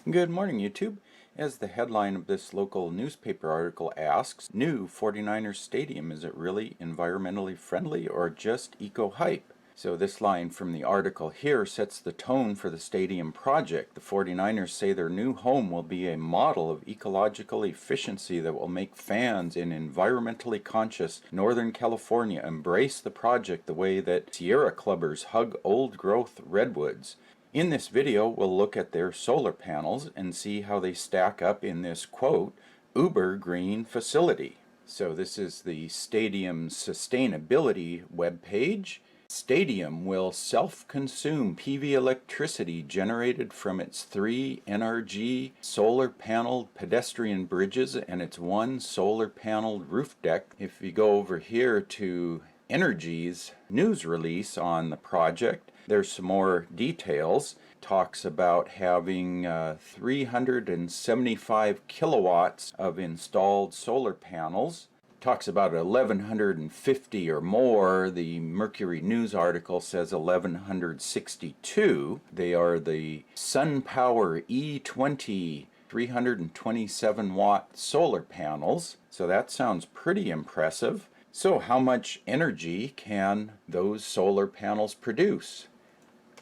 Good morning, YouTube. As the headline of this local newspaper article asks, new 49ers Stadium, is it really environmentally friendly or just eco-hype? So this line from the article here sets the tone for the stadium project. The 49ers say their new home will be a model of ecological efficiency that will make fans in environmentally conscious Northern California embrace the project the way that Sierra Clubbers hug old-growth redwoods. In this video, we'll look at their solar panels and see how they stack up in this, quote, uber green facility. So this is the stadium's sustainability webpage. Stadium will self-consume PV electricity generated from its 3 NRG solar-paneled pedestrian bridges and its 1 solar-paneled roof deck. If you go over here to Energy's news release on the project, there's some more details. Talks about having 375 kilowatts of installed solar panels. Talks about 1,150 or more. The Mercury News article says 1,162. They are the SunPower E20 327 watt solar panels. So that sounds pretty impressive. So how much energy can those solar panels produce?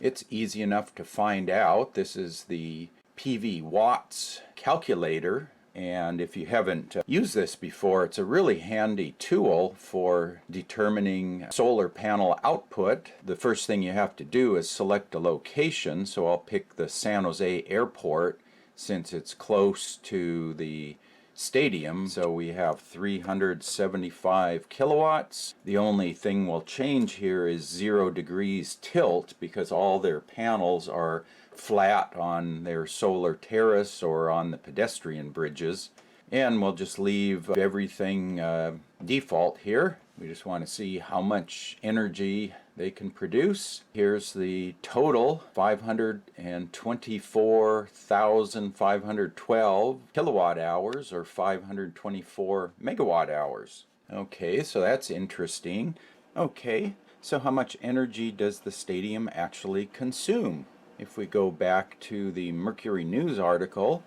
It's easy enough to find out. This is the PV watts calculator, and if you haven't used this before, it's a really handy tool for determining solar panel output. The first thing you have to do is select a location, so I'll pick the San Jose airport since it's close to the stadium. So we have 375 kilowatts. The only thing we'll change here is 0 degrees tilt because all their panels are flat on their solar terrace or on the pedestrian bridges. And we'll just leave everything default here. We just want to see how much energy they can produce. Here's the total, 524,512 kilowatt hours or 524 megawatt hours. Okay, so that's interesting. Okay, so how much energy does the stadium actually consume? If we go back to the Mercury News article,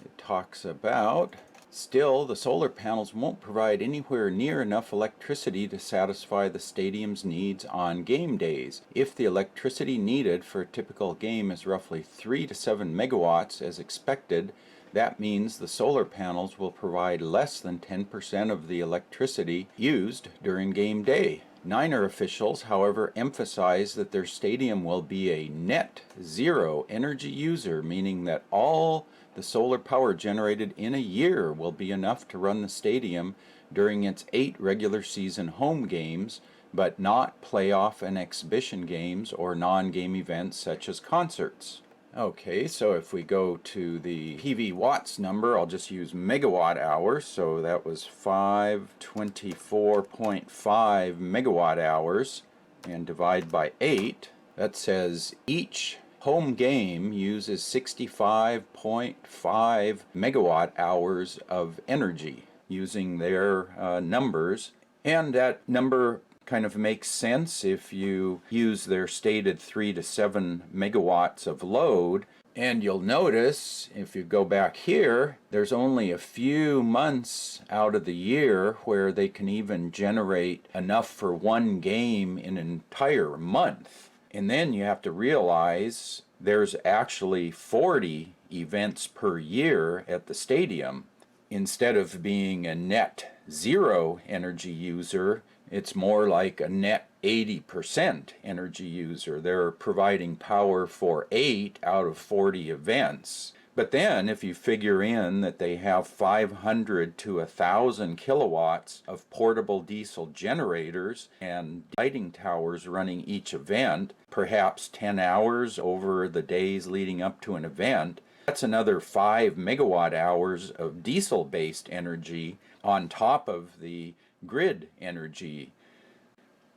it talks about, still, the solar panels won't provide anywhere near enough electricity to satisfy the stadium's needs on game days. If the electricity needed for a typical game is roughly 3 to 7 megawatts as expected, that means the solar panels will provide less than 10% of the electricity used during game day. Niner officials, however, emphasize that their stadium will be a net zero energy user, meaning that all the solar power generated in a year will be enough to run the stadium during its 8 regular season home games, but not playoff and exhibition games or non-game events such as concerts. Okay, so if we go to the PV watts number, I'll just use megawatt hours, so that was 524.5 megawatt hours, and divide by 8. That says each home game uses 65.5 megawatt hours of energy using their numbers, and that number kind of makes sense if you use their stated 3 to 7 megawatts of load. And you'll notice, if you go back here, there's only a few months out of the year where they can even generate enough for one game in an entire month. And then you have to realize there's actually 40 events per year at the stadium. Instead of being a net zero energy user, it's more like a net 80% energy user. They're providing power for 8 out of 40 events. But then if you figure in that they have 500 to 1,000 kilowatts of portable diesel generators and lighting towers running each event, perhaps 10 hours over the days leading up to an event, that's another 5 megawatt hours of diesel-based energy on top of the grid energy.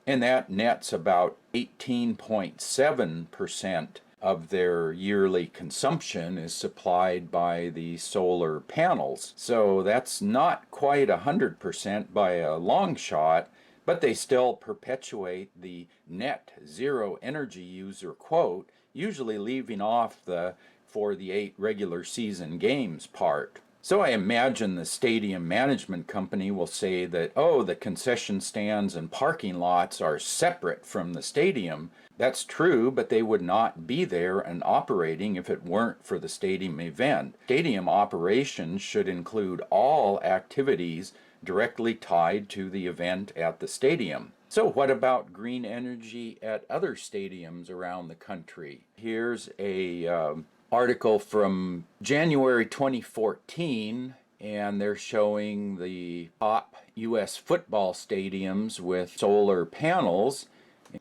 And that nets about 18.7% of their yearly consumption is supplied by the solar panels. So that's not quite 100% by a long shot, but they still perpetuate the net zero energy user quote, usually leaving off the for the 8 regular season games part. So I imagine the stadium management company will say that, oh, the concession stands and parking lots are separate from the stadium. That's true, but they would not be there and operating if it weren't for the stadium event. Stadium operations should include all activities directly tied to the event at the stadium. So what about green energy at other stadiums around the country? Here's a article from January 2014, and they're showing the top U.S. football stadiums with solar panels.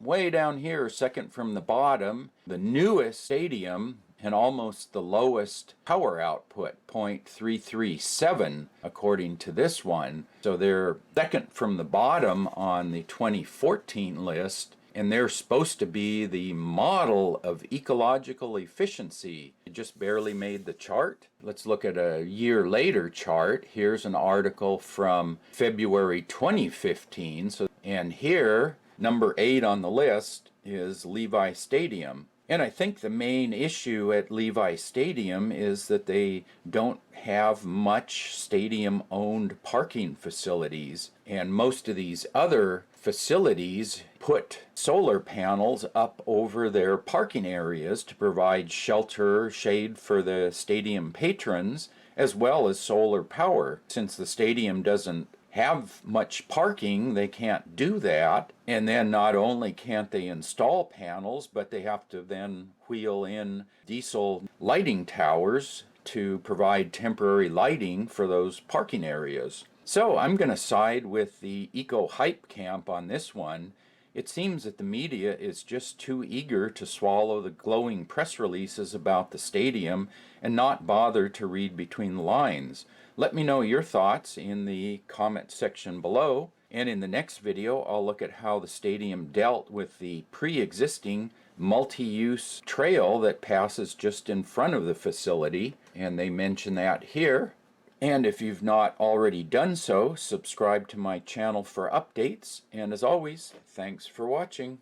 Way down here, second from the bottom, the newest stadium and almost the lowest power output, 0.337 according to this one. So they're second from the bottom on the 2014 list, and they're supposed to be the model of ecological efficiency. It just barely made the chart. Let's look at a year later chart. Here's an article from February 2015. And here, number 8 on the list is Levi Stadium. And I think the main issue at Levi Stadium is that they don't have much stadium-owned parking facilities. And most of these other facilities put solar panels up over their parking areas to provide shelter, shade for the stadium patrons, as well as solar power. Since the stadium doesn't have much parking, they can't do that. And then not only can't they install panels, but they have to then wheel in diesel lighting towers to provide temporary lighting for those parking areas. So I'm going to side with the eco-hype camp on this one. It seems that the media is just too eager to swallow the glowing press releases about the stadium and not bother to read between the lines. Let me know your thoughts in the comment section below, and in the next video I'll look at how the stadium dealt with the pre-existing multi-use trail that passes just in front of the facility, and they mention that here. And if you've not already done so, subscribe to my channel for updates, and as always, thanks for watching.